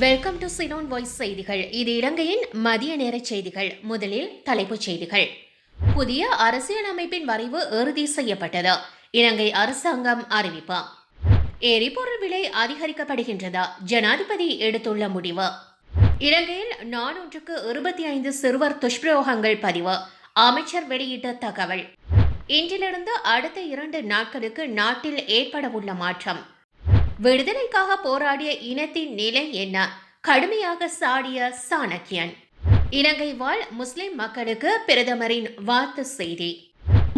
Welcome to சினோன் voice செய்திகள். இது இலங்கையின் மதிய நேர செய்திகள். முதலில் தலைப்புச் செய்திகள். புதிய அரசியலமைப்பின் வரைவு இறுதி செய்யப்பட்டது. இலங்கை அரசாங்கம் அறிவிப்பு. எரிபொருள் விலை அதிகரிக்கப்படுகின்றதா? ஜனாதிபதி எடுத்துள்ள முடிவு. இலங்கையில் நாளொன்றுக்கு 25 சிறுவர் துஷ்பிரயோகங்கள் பதிவு. அமைச்சர் வெளியிட்ட தகவல். இன்றிலிருந்து அடுத்த 2 நாட்களுக்கு நாட்டில் ஏற்படவுள்ள மாற்றம். விடுதலைக்காக போராடிய இனத்தின் நிலை என்ன? கடுமையாக சாடிய சாணக்கியன். இலங்கை வாழ் முஸ்லிம் மக்களுக்கு பிரதமரின் வாழ்த்து செய்தி.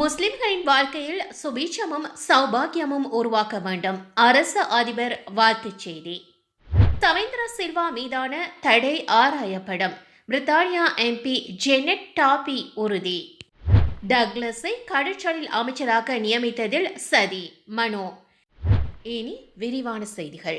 முஸ்லிம்களின் வாழ்க்கையில் சுபீட்சமும் சௌபாகியமும் உருவாக்க வேண்டும். அரசு அதிபர் வாழ்த்துச் செய்தி. தவேந்திர சில்வா மீதான தடை ஆராயப்படும். பிரித்தானியா எம்பி ஜெனட் டாபி உறுதி. டக்ளஸை கடற்சொழில் அமைச்சராக நியமித்ததில் சதி. மனோ. இனி விரிவான செய்திகள்.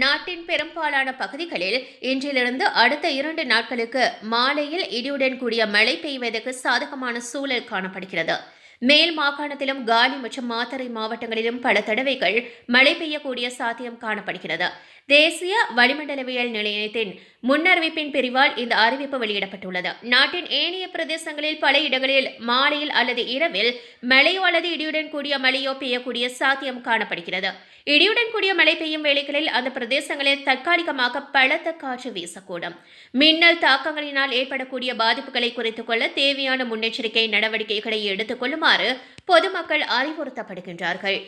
நாட்டின் பெரும்பாலான பகுதிகளில் இன்றிலிருந்து அடுத்த 2 நாட்களுக்கு மாலையில் இடியுடன் கூடிய மழை பெய்வதற்கு சாதகமான சூழல் காணப்படுகிறது. மேல் மாகாணத்திலும் காலி மற்றும் மாத்தறை மாவட்டங்களிலும் பல தடவைகள் மழை பெய்யக்கூடிய சாத்தியம் காணப்படுகிறது. தேசிய வளிமண்டலவியல் நிலையத்தின் முன்னறிவிப்பின் பிரிவால் இந்த அறிவிப்பு வெளியிடப்பட்டுள்ளது. நாட்டின் ஏனைய பிரதேசங்களில் பல இடங்களில் மாலையில் அல்லது இரவில் மழையோ அல்லது இடியுடன் கூடிய மழையோ பெய்யக்கூடிய சாத்தியம் காணப்படுகிறது. இடியுடன் கூடிய மழை பெய்யும் வேளைகளில் அந்த பிரதேசங்களில் தற்காலிகமாக பலத்த காற்று வீசக்கூடும். மின்னல் தாக்கங்களினால் ஏற்படக்கூடிய பாதிப்புகளை குறைத்துக் கொள்ள தேவையான முன்னெச்சரிக்கை நடவடிக்கைகளை எடுத்துக் கொள்ளுமாறு பொதுமக்கள் அறிவுறுத்தப்படுகின்றார்கள்.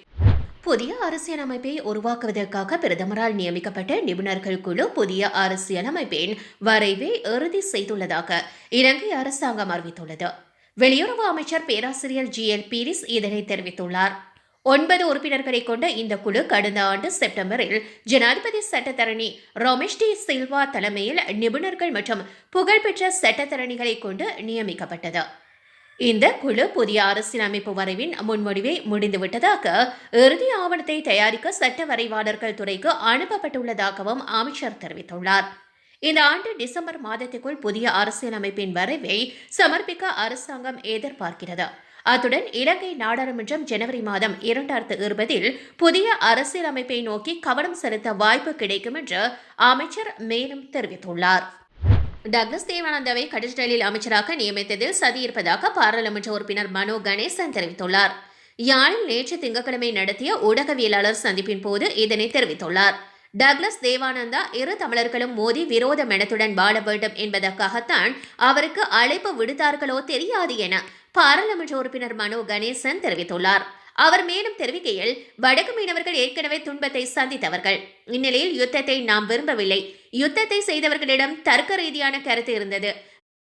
புதிய அரசியலமைப்பை உருவாக்குவதற்காக பிரதமரால் நியமிக்கப்பட்ட நிபுணர்கள் குழு புதிய அரசியலமைப்பின் வரைவை இறுதி செய்துள்ளதாக இலங்கை அரசாங்கம் அறிவித்துள்ளது. வெளியுறவு அமைச்சர் பேராசிரியர் GL பீரிஸ் இதனை தெரிவித்துள்ளார். 9 உறுப்பினர்களை கொண்ட இந்த குழு கடந்த ஆண்டு செப்டம்பரில் ஜனாதிபதி சட்டத்தரணி ரமேஷ் டி சில்வா தலைமையில் நிபுணர்கள் மற்றும் புகழ்பெற்ற சட்டத்தரணிகளை கொண்டு நியமிக்கப்பட்டது. இந்த குழு புதிய அரசியலமைப்பு வரைவின் முன்மொழிவை முடிந்துவிட்டதாக இறுதி ஆவணத்தை தயாரிக்க சட்ட வரைவாளர்கள் துறைக்கு அனுப்பப்பட்டுள்ளதாகவும் அமைச்சர் தெரிவித்துள்ளார். இந்த ஆண்டு டிசம்பர் மாதத்துக்குள் புதிய அரசியலமைப்பின் வரைவை சமர்ப்பிக்க அரசாங்கம் எதிர்பார்க்கிறது. அத்துடன் இலங்கை நாடாளுமன்றம் ஜனவரி மாதம் 2020 புதிய அரசியலமைப்பை நோக்கி கவனம் செலுத்த வாய்ப்பு கிடைக்கும் என்று அமைச்சர் மேலும் தெரிவித்துள்ளார். டக்ளஸ் தேவானந்தாவை கடற்றொழில் அமைச்சராக நியமித்ததில் சதி இருப்பதாக பாராளுமன்ற உறுப்பினர் மனோ கணேசன் தெரிவித்துள்ளார். யாழில் நேற்று திங்கட்கிழமை நடத்திய ஊடகவியலாளர் சந்திப்பின் போது இதனை தெரிவித்துள்ளார். டக்ளஸ் தேவானந்தா இரு தமிழர்களும் மோதி விரோத மெனத்துடன் வாழ வேண்டும் என்பதற்காகத்தான் அவருக்கு அழைப்பு விடுத்தார்களோ தெரியாது என பாராளுமன்ற உறுப்பினர் மனோ கணேசன் தெரிவித்துள்ளார். அவர் மேலும் தெரிவிக்கையில், வடக்கு மீனவர்கள் ஏற்கனவே துன்பத்தை சந்தித்தவர்கள். இந்நிலையில் யுத்தத்தை நாம் விரும்பவில்லை. யுத்தத்தை செய்தவர்களிடம் தர்க்க ரீதியான கருத்து இருந்தது.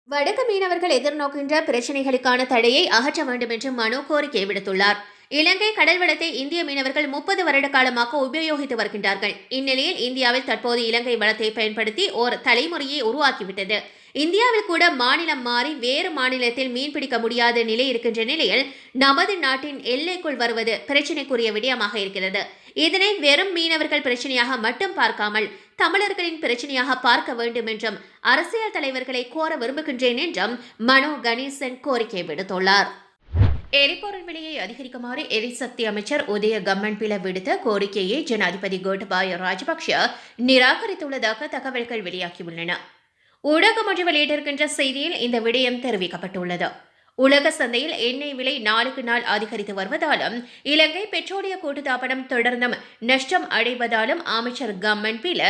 வடக்கு மீனவர்கள் எதிர்நோக்கின்ற பிரச்சினைகளுக்கான தடையை அகற்ற வேண்டும் என்று மனோ கோரிக்கை விடுத்துள்ளார். இலங்கை கடல் வளத்தை இந்திய மீனவர்கள் 30 வருட காலமாக உபயோகித்து வருகின்றார்கள். இந்நிலையில் இந்தியாவில் தற்போது இலங்கை வளத்தை பயன்படுத்தி ஓர் தலைமுறையை உருவாக்கிவிட்டது. இந்தியாவில் கூட மாநிலம் மாறி வேறு மாநிலத்தில் மீன்பிடிக்க முடியாத நிலை இருக்கின்ற நிலையில் நமது நாட்டின் எல்லைக்குள் வருவது பிரச்சினைக்குரிய விடயமாக இருக்கிறது. இதனை வெறும் மீனவர்கள் பிரச்சனையாக மட்டும் பார்க்காமல் தமிழர்களின் பிரச்சனையாக பார்க்க வேண்டும் என்றும் அரசியல் தலைவர்களை கோர விரும்புகின்றேன் என்றும் மனோ கணேசன் கோரிக்கை விடுத்துள்ளார். எரிபொருள் விலையை அதிகரிக்குமாறு எரிசக்தி அமைச்சர் உதய கம்மன்பில விடுத்த கோரிக்கையை ஜனாதிபதி கோட்டபாய ராஜபக்ஷ நிராகரித்துள்ளதாக தகவல்கள் வெளியாகியுள்ளன. ஊடகம் ஒன்று வெளியிட்டிருக்கின்ற செய்தியில் இந்த விடயம் தெரிவிக்கப்பட்டுள்ளது. உலக சந்தையில் எண்ணெய் விலை நாளுக்கு நாள் அதிகரித்து வருவதாலும் இலங்கை பெட்ரோலிய கூட்டுத்தாபனம் தொடர்ந்தும் நஷ்டம் அடைவதாலும் அமைச்சர் கம்மன்பில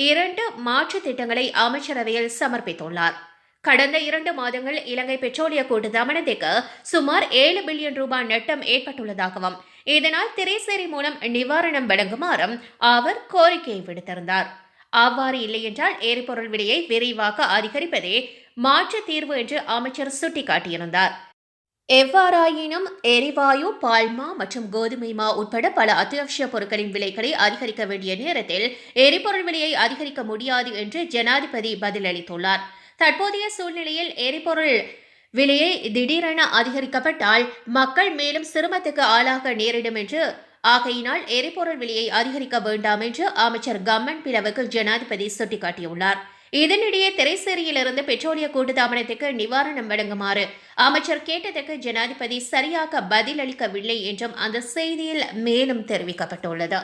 2 மாற்று திட்டங்களை அமைச்சரவையில் சமர்ப்பித்துள்ளார். கடந்த 2 மாதங்கள் இலங்கை பெட்ரோலிய கூட்டுத்தாபனத்திற்கு சுமார் 7 பில்லியன் ரூபாய் நட்டம் ஏற்பட்டுள்ளதாகவும் இதனால் திரைசேரி மூலம் நிவாரணம் வழங்குமாறும் அவர் கோரிக்கை விடுத்திருந்தார். அவ்வாறு இல்லையென்றால் எரிபொருள் விலையை விரைவாக அதிகரிப்பதே மாற்று தீர்வு என்று அமைச்சர் சுட்டிக்காட்டியிருந்தார். எவ்வாறாயினும் எரிவாயு, பால்மா மற்றும் கோதுமை மா உட்பட பல அத்தியாவசிய பொருட்களின் விலைகளை அதிகரிக்க வேண்டிய நேரத்தில் எரிபொருள் விலையை அதிகரிக்க முடியாது என்று ஜனாதிபதி பதிலளித்துள்ளார். தற்போதைய சூழ்நிலையில் எரிபொருள் விலையை திடீரென அதிகரிக்கப்பட்டால் மக்கள் மேலும் சிரமத்துக்கு ஆளாக நேரிடும் என்று ஆகையினால் எரிபொருள் விலையை அதிகரிக்க வேண்டாம் என்று அமைச்சர் கம்மன்பிலவுக்கு ஜனாதிபதி சுட்டிக்காட்டியுள்ளார். இதனிடையே திரைசேரியிலிருந்து பெட்ரோலிய கூட்டுத்தாபனத்துக்கு நிவாரணம் வழங்குமாறு அமைச்சர் கேட்டதற்கு ஜனாதிபதி சரியாக பதிலளிக்கவில்லை என்றும் அந்த செய்தியில் மேலும் தெரிவிக்கப்பட்டுள்ளது.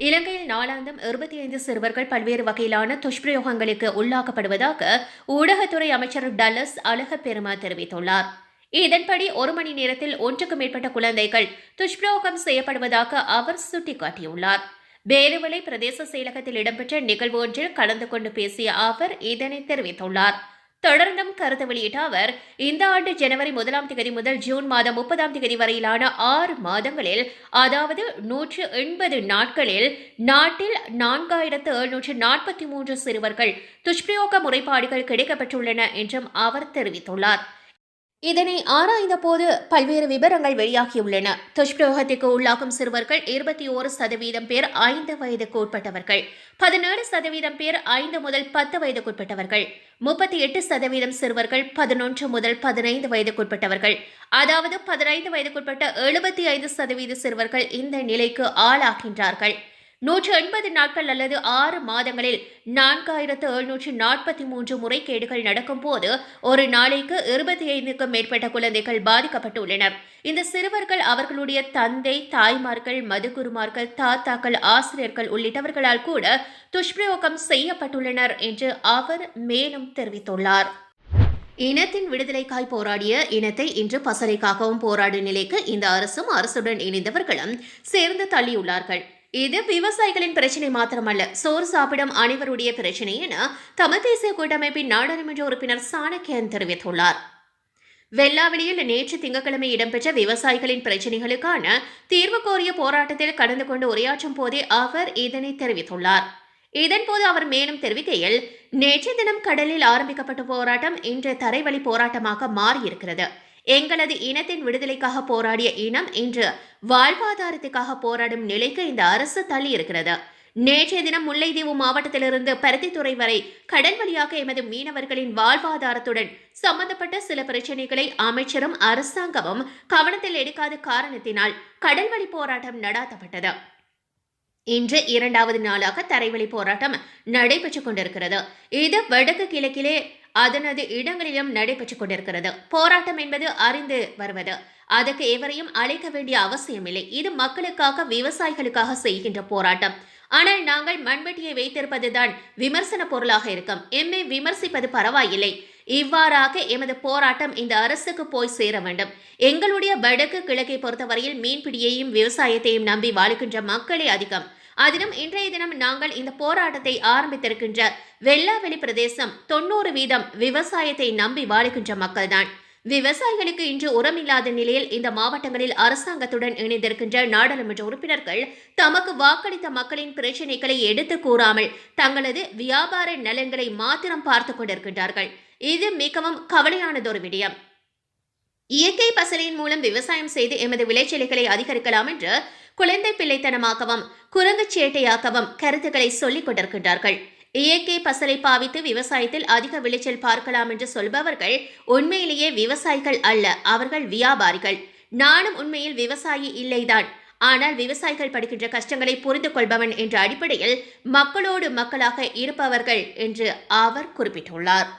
இலங்கையில் நாளாந்தம் 25 சிறுவர்கள் பல்வேறு வகையிலான துஷ்பிரயோகங்களுக்கு உள்ளாக்கப்படுவதாக ஊடகத்துறை அமைச்சர் டல்லஸ் அழகப்பெருமா தெரிவித்துள்ளார். இதன்படி 1 மணி நேரத்தில் 1க்கும் மேற்பட்ட குழந்தைகள் துஷ்பிரயோகம் செய்யப்படுவதாக அவர் சுட்டிக்காட்டியுள்ளார். பேருவளை பிரதேச செயலகத்தில் இடம்பெற்ற நிகழ்வு ஒன்றில் கலந்து கொண்டு பேசிய அவர் இதனை தெரிவித்துள்ளார். தொடர்ந்தும் கருத்து வெளியிட்ட அவர், இந்த ஆண்டு ஜனவரி 1ஆம் தேதி முதல் ஜூன் மாதம் 30ஆம் தேதி வரையிலான 6 மாதங்களில், அதாவது 180 நாட்களில் நாட்டில் 4743 சிறுவர்கள் துஷ்பிரயோக முறைப்பாடுகள் கிடைக்கப்பெற்றுள்ளன என்றும் அவர் தெரிவித்துள்ளார். இதனை ஆராய்ந்த போது பல்வேறு விவரங்கள் வெளியாகியுள்ளன. துஷ்பிரயோகத்திற்கு உள்ளாகும் சிறுவர்கள் 21% பேர் 5 வயதுக்கு உட்பட்டவர்கள், 17% பேர் 5 முதல் 10 வயதுக்குட்பட்டவர்கள், 38% சிறுவர்கள் 11 முதல் 15 வயதுக்குட்பட்டவர்கள், அதாவது 15 வயதுக்குட்பட்ட 75% சிறுவர்கள் இந்த நிலைக்கு ஆளாகின்றார்கள். 180 நாட்கள் அல்லது 6 மாதங்களில் 4743 முறைகேடுகள் நடக்கும் போது ஒரு நாளைக்கு 25க்கும் மேற்பட்ட குழந்தைகள் பாதிக்கப்பட்டுள்ளனர். இந்த சிறுவர்கள் அவர்களுடைய தந்தை, தாய்மார்கள், மதுகுருமார்கள், தாத்தாக்கள், ஆசிரியர்கள் உள்ளிட்டவர்களால் கூட துஷ்பிரயோகம் செய்யப்பட்டுள்ளனர் என்று அவர் மேலும் தெரிவித்துள்ளார். இனத்தின் விடுதலைக்காய் போராடிய இனத்தை இன்று பசலைக்காகவும் போராடும் நிலைக்கு இந்த அரசும் அரசுடன் இணைந்தவர்களும் சேர்ந்து தள்ளியுள்ளார்கள். இது விவசாயிகளின் பிரச்சினை மாத்திரமல்ல, சோறு சாப்பிடும் அனைவருடைய பிரச்சினை என தமிழ் தேசிய கூட்டமைப்பின் நாடாளுமன்ற உறுப்பினர் சாணக்கியன் தெரிவித்துள்ளார். வெள்ளாவளியில் நேற்று திங்கட்கிழமை இடம்பெற்ற விவசாயிகளின் பிரச்சினைகளுக்கான தீர்வு கோரிய போராட்டத்தில் கலந்து கொண்டு உரையாற்றும் போதே அவர் இதனை தெரிவித்துள்ளார். இதன்போது அவர் மேலும் தெரிவிக்கையில், நேற்றைய தினம் கடலில் ஆரம்பிக்கப்பட்ட போராட்டம் இன்று தரைவழி போராட்டமாக மாறியிருக்கிறது. எங்களது இனத்தின் விடுதலைக்காக போராடிய இனம் இன்று வாழ்வாதாரத்துக்காக போராடும் நிலைக்கு இந்த அரசு தள்ளி இருக்கிறது. நேற்றைய தினம் முல்லைத்தீவு மாவட்டத்திலிருந்து பருத்தித்துறை வரை கடல் வழியாக எமது மீனவர்களின் வாழ்வாதாரத்துடன் சம்பந்தப்பட்ட சில பிரச்சினைகளை அமைச்சரும் அரசாங்கமும் கவனத்தில் எடுக்காத காரணத்தினால் கடல் வழி போராட்டம் நடாத்தப்பட்டது. இன்று 2வது நாளாக தரைவழி போராட்டம் நடைபெற்றுக் கொண்டிருக்கிறது. இது வடக்கு கிழக்கிலே அதனது இடங்களிலும் நடைபெற்றுக் கொண்டிருக்கிறது. போராட்டம் என்பது அறிந்து வருவது, அதற்கு எவரையும் அழைக்க வேண்டிய அவசியமில்லை. இது மக்களுக்காக, விவசாயிகளுக்காக செய்கின்ற போராட்டம். ஆனால் நாங்கள் மண்வெட்டியை வைத்திருப்பதுதான் விமர்சன பொருளாக இருக்கும். எம்மை விமர்சிப்பது பரவாயில்லை. இவ்வாறாக எமது போராட்டம் இந்த அரசுக்கு போய் சேர வேண்டும். எங்களுடைய வடக்கு கிழக்கை பொறுத்தவரையில் மீன்பிடியையும் விவசாயத்தையும் நம்பி வாழுகின்ற மக்களே அதிகம். அதிலும் இன்றைய தினம் நாங்கள் இந்த போராட்டத்தை ஆரம்பித்திருக்கின்ற வெள்ளாவெளி பிரதேசம் 90% விவசாயத்தை நம்பி வாழுகின்ற மக்கள்தான். விவசாயிகளுக்கு இன்று உரமில்லாத நிலையில் இந்த மாவட்டங்களில் அரசாங்கத்துடன் இணைந்திருக்கின்ற நாடாளுமன்ற உறுப்பினர்கள் தமக்கு வாக்களித்த மக்களின் பிரச்சினைகளை எடுத்து கூறாமல் தங்களது வியாபார நலன்களை மாத்திரம் பார்த்துக் கொண்டிருக்கின்றார்கள். இது மிகவும் கவலையானதொரு விடயம். இயற்கை பசலையின் மூலம் விவசாயம் செய்து எமது விளைச்சல்களை அதிகரிக்கலாம் என்று குழந்தை பிள்ளைத்தனமாகவும் குரங்குச்சேட்டையாகவும் கருத்துக்களை சொல்லிக் கொண்டிருக்கின்றார்கள். இயற்கை பசலை பாவித்து விவசாயத்தில் அதிக விளைச்சல் பார்க்கலாம் என்று சொல்பவர்கள் உண்மையிலேயே விவசாயிகள் அல்ல, அவர்கள் வியாபாரிகள். நானும் உண்மையில் விவசாயி இல்லைதான், ஆனால் விவசாயிகள் படுகின்ற கஷ்டங்களை புரிந்து கொள்பவன் என்ற அடிப்படையில் மக்களோடு மக்களாக இருப்பவர்கள் என்று அவர் குறிப்பிட்டுள்ளார்.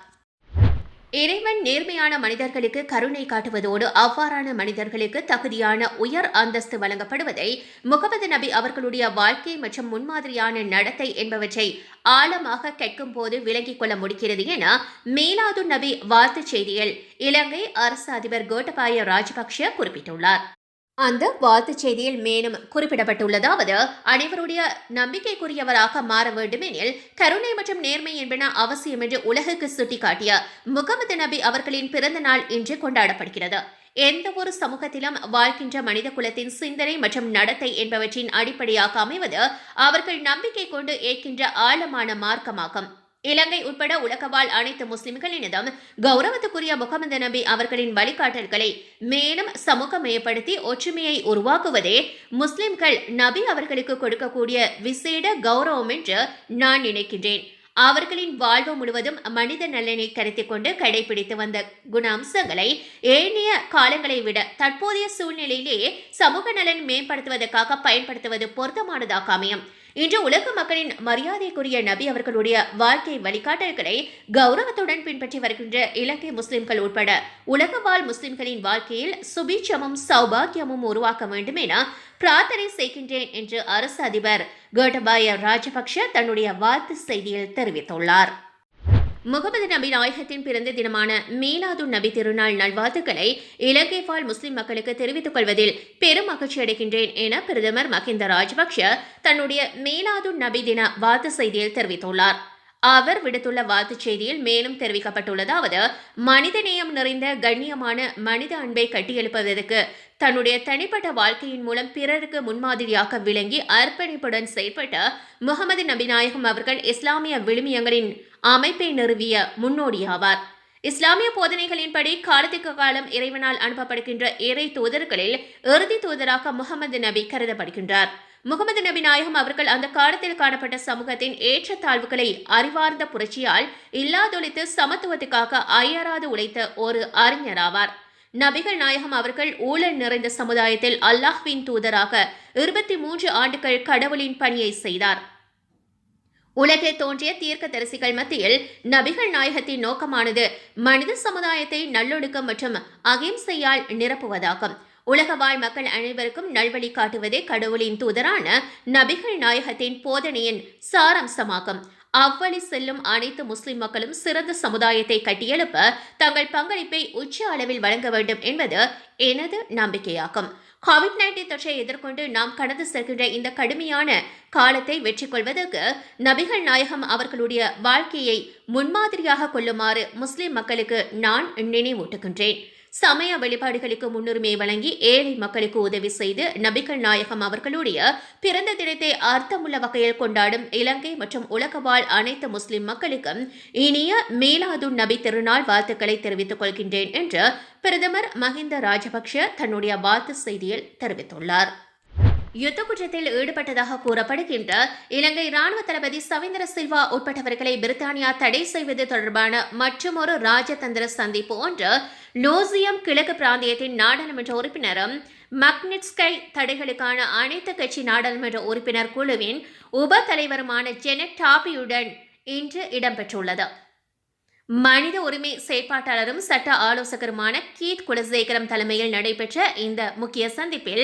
இறைவன் நேர்மையான மனிதர்களுக்கு கருணை காட்டுவதோடு அவ்வாறான மனிதர்களுக்கு தகுதியான உயர் அந்தஸ்து வழங்கப்படுவதை முகமது நபி அவர்களுடைய வாழ்க்கை மற்றும் முன்மாதிரியான நடத்தை என்பவற்றை ஆழமாக கேட்கும் போது விளங்கிக் கொள்ள முடிகிறது என மீலாது நபி வாழ்த்துச் செய்தியில் இலங்கை அரசு அதிபர் கோட்டபாய ராஜபக்ஷ குறிப்பிட்டுள்ளார். அந்த வாழ்த்துச் செய்தியில் மேலும் குறிப்பிடப்பட்டுள்ளதாவது, அனைவருடைய நம்பிக்கைக்குரியவராக மாற வேண்டுமெனில் கருணை மற்றும் நேர்மை என்பன அவசியம் என்று உலகுக்கு சுட்டிக்காட்டிய முகமது நபி அவர்களின் பிறந்த நாள் இன்று கொண்டாடப்படுகிறது. எந்த ஒரு சமூகத்திலும் வாழ்கின்ற மனித குலத்தின் சிந்தனை மற்றும் நடத்தை என்பவற்றின் அடிப்படையாக அமைவது அவர்கள் நம்பிக்கை கொண்டு ஏற்கின்ற ஆழமான மார்க்கமாகும். இலங்கை உட்பட உலகவாழ் அனைத்து முஸ்லிம்களினதும் கௌரவத்துக்குரிய முகமது நபி அவர்களின் வழிகாட்டல்களை மேலும் சமூகமயப்படுத்தி ஒற்றுமையை உருவாக்குவதே முஸ்லிம்கள் நபி அவர்களுக்கு கொடுக்கக்கூடிய விசேட கௌரவம் என்று நான் நினைக்கின்றேன். அவர்களின் வாழ்வு முழுவதும் மனித நலனை கருத்தில் கொண்டு கடைபிடித்து வந்த குணாம்சங்களை ஏனைய காலங்களை விட தற்போதைய சூழ்நிலையிலேயே சமூக நலன் மேம்படுத்துவதற்காக பயன்படுத்துவது பொருத்தமானதாக அமையும். இன்று உலக மக்களின் மரியாதைக்குரிய நபி அவர்களுடைய வாழ்க்கை வழிகாட்டல்களை கௌரவத்துடன் பின்பற்றி வருகின்ற இலங்கை முஸ்லிம்கள் உட்பட உலக வாழ் முஸ்லிம்களின் வாழ்க்கையில் சுபீட்சமும் சௌபாகியமும் உருவாக்க வேண்டும் என பிரார்த்தனை செய்கின்றேன் என்று அரசு அதிபர் கோட்டபாய ராஜபக்ஷ தன்னுடைய வாழ்த்து செய்தியில் தெரிவித்துள்ளார். முகமது நபி நாயகத்தின் பிறந்த தினமான மீலாது நபி திருநாள் நல்வாழ்த்துக்களை இலங்கை வாழ் முஸ்லிம் மக்களுக்கு தெரிவித்துக் கொள்வதில் பெரும் மகிழ்ச்சி அடைகின்றேன் என பிரதமர் மஹிந்த ராஜபக்ஷ தன்னுடைய மீலாது நபி தின வாழ்த்து செய்தியில் தெரிவித்துள்ளார். அவர் விடுத்துள்ள வாழ்த்துச் செய்தியில் மேலும் தெரிவிக்கப்பட்டுள்ளதாவது, மனிதநேயம் நிறைந்த கண்ணியமான மனித அன்பை கட்டியெழுப்பதற்கு தன்னுடைய தனிப்பட்ட வாழ்க்கையின் மூலம் பிறருக்கு முன்மாதிரியாக விளங்கி அர்ப்பணிப்புடன் செயல்பட்ட முகமது நபி நாயகம் அவர்கள் இஸ்லாமிய விழுமியங்களின் அமைப்பை நிறுவிய முன்னோடியாவார். இஸ்லாமிய போதனைகளின்படி காலத்துக்கு காலம் இறைவனால் அனுப்பப்படுகின்ற இறை தூதர்களில் இறுதி தூதராக முகமது நபி கருதப்படுகின்றார். முகமது நபி நாயகம் அவர்கள் அந்த காலத்தில் காணப்பட்ட சமூகத்தின் ஏற்றத்தாழ்வுகளை அறிவார்ந்த புரட்சியால் இல்லாதொழித்து சமத்துவத்துக்காக அயராது உழைத்த ஒரு அறிஞராவார். நபிகள் நாயகம் அவர்கள் ஊழல் நிறைந்த சமுதாயத்தில் அல்லாஹ்வின் தூதராக 23 ஆண்டுகள் கடவுளின் பணியை செய்தார். உலகில் தோன்றிய தீர்க்கதரிசிகள் மத்தியில் நபிகள் நாயகத்தின் நோக்கமானது மனித சமுதாயத்தை நல்லொழுக்கம் மற்றும் அகிம்சையால் நிரப்புவதாகும். உலக வாழ் மக்கள் அனைவருக்கும் நல்வழி காட்டுவதே கடவுளின் தூதரான நபிகள் நாயகத்தின் போதனையின் சாரம்சமாகும். அவ்வழி செல்லும் அனைத்து முஸ்லிம் மக்களும் சிறந்த சமுதாயத்தை கட்டியெழுப்ப தங்கள் பங்களிப்பை உச்ச அளவில் வழங்க வேண்டும் என்பது எனது நம்பிக்கையாகும். கோவிட்-19 தொற்றை எதிர்கொண்டு நாம் கடந்து செல்கின்ற இந்த கடுமையான காலத்தை வெற்றி கொள்வதற்கு நபிகள் நாயகம் அவர்களுடைய வாழ்க்கையை முன்மாதிரியாக கொள்ளுமாறு முஸ்லிம் மக்களுக்கு நான் நினைவூட்டுகின்றேன். சமய வழிபாடுகளுக்கு முன்னுரிமை வழங்கி ஏழை மக்களுக்கு உதவி செய்து நபிகள் நாயகம் அவர்களுடைய பிறந்த தினத்தை அர்த்தமுள்ள வகையில் கொண்டாடும் இலங்கை மற்றும் உலக வாழ் அனைத்து முஸ்லிம் மக்களுக்கும் இனிய மீலாது நபி திருநாள் வாழ்த்துக்களை தெரிவித்துக் கொள்கின்றேன் என்று பிரதமர் மஹிந்த ராஜபக்ஷ தன்னுடைய வாழ்த்து செய்தியில் தெரிவித்துள்ளார். யுத்த குற்றத்தில் ஈடுபட்டதாக கூறப்படுகின்ற இலங்கை ராணுவ தளபதி சவேந்திர சில்வா உட்பட்டவர்களை பிரித்தானியா தடை செய்வது தொடர்பான மற்றுமொரு ராஜதந்திர சந்திப்பு ஒன்று லோசியம் கிழக்கு பிராந்தியத்தின் நாடாளுமன்ற உறுப்பினரும் மக்னிட்ஸ்கை தடைகளுக்கான அனைத்து கட்சி நாடாளுமன்ற உறுப்பினர் குழுவின் உப தலைவருமான ஜெனட் டாபியுடன் இன்று இடம்பெற்றுள்ளது. மனித உரிமை செயற்பாட்டாளரும் சட்ட ஆலோசகருமான கீத் குலசேகரம் தலைமையில் நடைபெற்ற இந்த முக்கிய சந்திப்பில்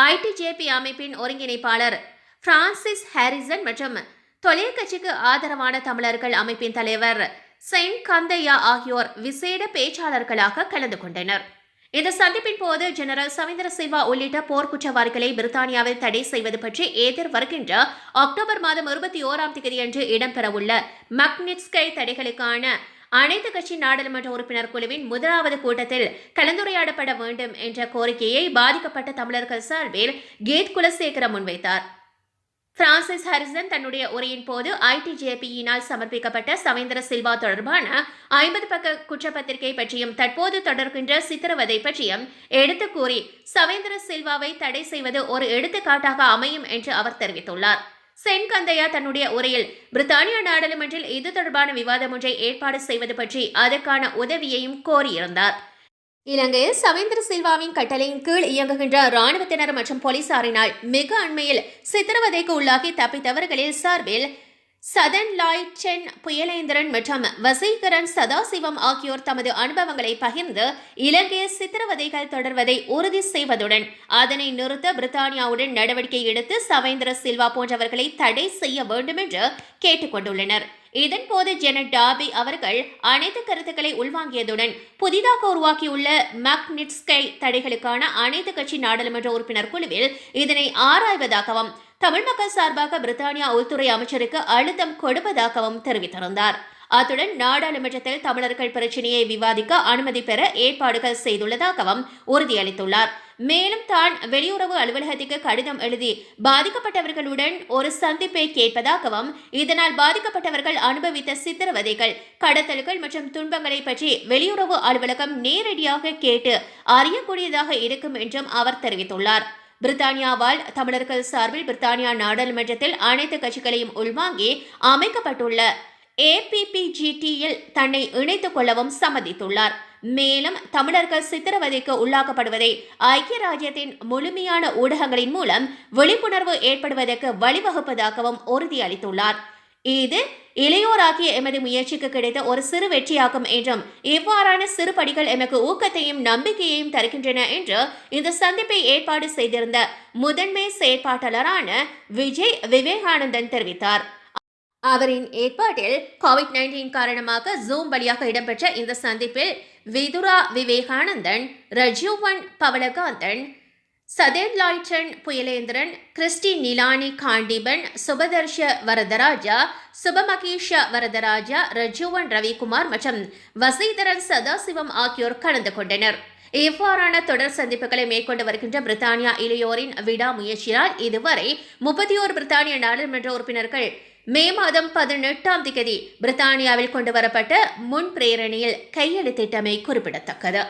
ஐடிஜேபி அமைப்பின் ஒருங்கிணைப்பாளர் பிரான்சிஸ் ஹாரிசன் மற்றும் தொழிற்கட்சிக்கு ஆதரவான தமிழர்கள் அமைப்பின் தலைவர் செயின்ட் கந்தையா ஆகியோர் விசேட பேச்சாளர்களாக கலந்து கொண்டனர். இந்த சந்திப்பின் போது ஜெனரல் சவேந்திர சில்வா உள்ளிட்ட போர்க்குற்றவாளிகளை பிரித்தானியாவில் தடை செய்வது பற்றி எதிர்வருகின்ற அக்டோபர் மாதம் 21ஆம் தேதியன்று இடம்பெறவுள்ள மக்னிட்ஸ்கை தடைகளுக்கான அனைத்து கட்சி நாடாளுமன்ற உறுப்பினர் குழுவின் முதலாவது கூட்டத்தில் கலந்துரையாடப்பட வேண்டும் என்ற கோரிக்கையை பாதிக்கப்பட்ட தமிழர்கள் சார்பில் கீத் குலசேகரம் முன்வைத்தார். பிரான்சிஸ் ஹாரிசன் தன்னுடைய உரையின் போது ஐடிஜேபியினால் சமர்ப்பிக்கப்பட்ட சவேந்திர சில்வா தொடர்பான 50 பக்க குற்றப்பத்திரிகை பற்றியும் தற்போது தொடர்கின்ற சித்திரவதை பற்றியும் எடுத்து கூறி சவேந்திர சில்வாவை தடை செய்வது ஒரு எடுத்துக்காட்டாக அமையும் என்று அவர் தெரிவித்துள்ளார். சென் கந்தையா தன்னுடைய உரையில் பிரித்தானியா நாடாளுமன்றில் இது தொடர்பான விவாதம் ஒன்றை ஏற்பாடு செய்வது பற்றி அதற்கான உதவியையும் கோரியிருந்தார். இலங்கையில் சவேந்திர சில்வாவின் கட்டளையின் கீழ் இயங்குகின்ற இராணுவத்தினர் மற்றும் போலீசாரினால் மிக அண்மையில் சித்திரவதைக்கு உள்ளாகி தப்பித்தவர்களில் சார்பில் சதன் லாய்ச்சென் புயலேந்திரன் மற்றும் வசீகரன் சதாசிவம் ஆகியோர் தமது அனுபவங்களை பகிர்ந்து இலங்கையில் சித்திரவதைகள் தொடர்வதை உறுதி செய்வதுடன் அதனை நிறுத்த பிரித்தானியாவுடன் நடவடிக்கை எடுத்து சவேந்திர சில்வா போன்றவர்களை தடை செய்ய வேண்டும் என்று கேட்டுக்கொண்டுள்ளனர். இதன்போது ஜெனட் டாபி அவர்கள் அனைத்து கருத்துக்களை உள்வாங்கியதுடன் புதிதாக உருவாக்கியுள்ள மக்னிட்ஸ்கை தடைகளுக்கான அனைத்து கட்சி நாடாளுமன்ற உறுப்பினர் குழுவில் இதனை ஆராய்வதாகவும் தமிழ் மக்கள் சார்பாக பிரித்தானியா உள்துறை அமைச்சருக்கு அழுத்தம் கொடுப்பதாகவும் தெரிவித்திருந்தார். அத்துடன் நாடாளுமன்றத்தில் தமிழர்கள் பிரச்சினையை விவாதிக்க அனுமதி பெற ஏற்பாடுகள் செய்துள்ளதாகவும் உறுதியளித்துள்ளார். மேலும் தான் வெளியுறவு அலுவலகத்துக்கு கடிதம் எழுதி பாதிக்கப்பட்டவர்களுடன் ஒரு சந்திப்பை கேட்பதாகவும் இதனால் பாதிக்கப்பட்டவர்கள் அனுபவித்த சித்திரவதைகள், கடத்தல்கள் மற்றும் துன்பங்களை பற்றி வெளியுறவு அலுவலகம் நேரடியாக கேட்டு அறியக்கூடியதாக இருக்கும் என்றும் அவர் தெரிவித்துள்ளார். பிரித்தானியாவால் தமிழர்கள் சார்பில் பிரித்தானியா நாடாளுமன்றத்தில் அனைத்து கட்சிகளையும் உள்வாங்கி அமைக்கப்பட்டுள்ள APPGTயில் தன்னை இணைத்துக் கொள்ளவும் சம்மதித்துள்ளார். மேலும் தமிழர்கள் சித்திரவதைக்கு உள்ளாக்கப்படுவதை ஐக்கிய ராஜ்யத்தின் முழுமையான ஊடகங்களின் மூலம் விழிப்புணர்வு ஏற்படுவதற்கு வழிவகுப்பதாகவும் உறுதியளித்துள்ளார். இது இளையோராகிய எமது முயற்சிக்கு கிடைத்த ஒரு சிறு வெற்றியாகும் என்றும் இவ்வாறான சிறு படிகள் எமக்கு ஊக்கத்தையும் நம்பிக்கையையும் தருகின்றன என்று இந்த சந்திப்பை ஏற்பாடு செய்திருந்த முதன்மை செயற்பாட்டாளரான விஜய் விவேகானந்தன் தெரிவித்தார். அவரின் ஏற்பாட்டில் COVID-19 காரணமாக ஜூம் வழியாக இடம்பெற்ற இந்த சந்திப்பில் விதுரா விவேகானந்தன், ரஜீவன் பவலகாந்தன், சதேத் லாய்டன் புயலேந்திரன், கிறிஸ்டி நிலானி காண்டிபன், சுபதர்ஷ வரதராஜா, சுபமகேஷ வரதராஜா, ரஜீவன் ரவிக்குமார் மற்றும் வசீதரன் சதாசிவம் ஆகியோர் கலந்து கொண்டனர். இவ்வாறான தொடர் சந்திப்புகளை மேற்கொண்டு வருகின்ற பிரித்தானியா இளையோரின் விடாமுயற்சியால் இதுவரை 31 பிரித்தானிய நாடாளுமன்ற உறுப்பினர்கள் மே மாதம் 18ஆம் தேதி பிரித்தானியாவில் கொண்டுவரப்பட்ட முன் பிரேரணையில் கையெழுத்திட்டமை குறிப்பிடத்தக்கது.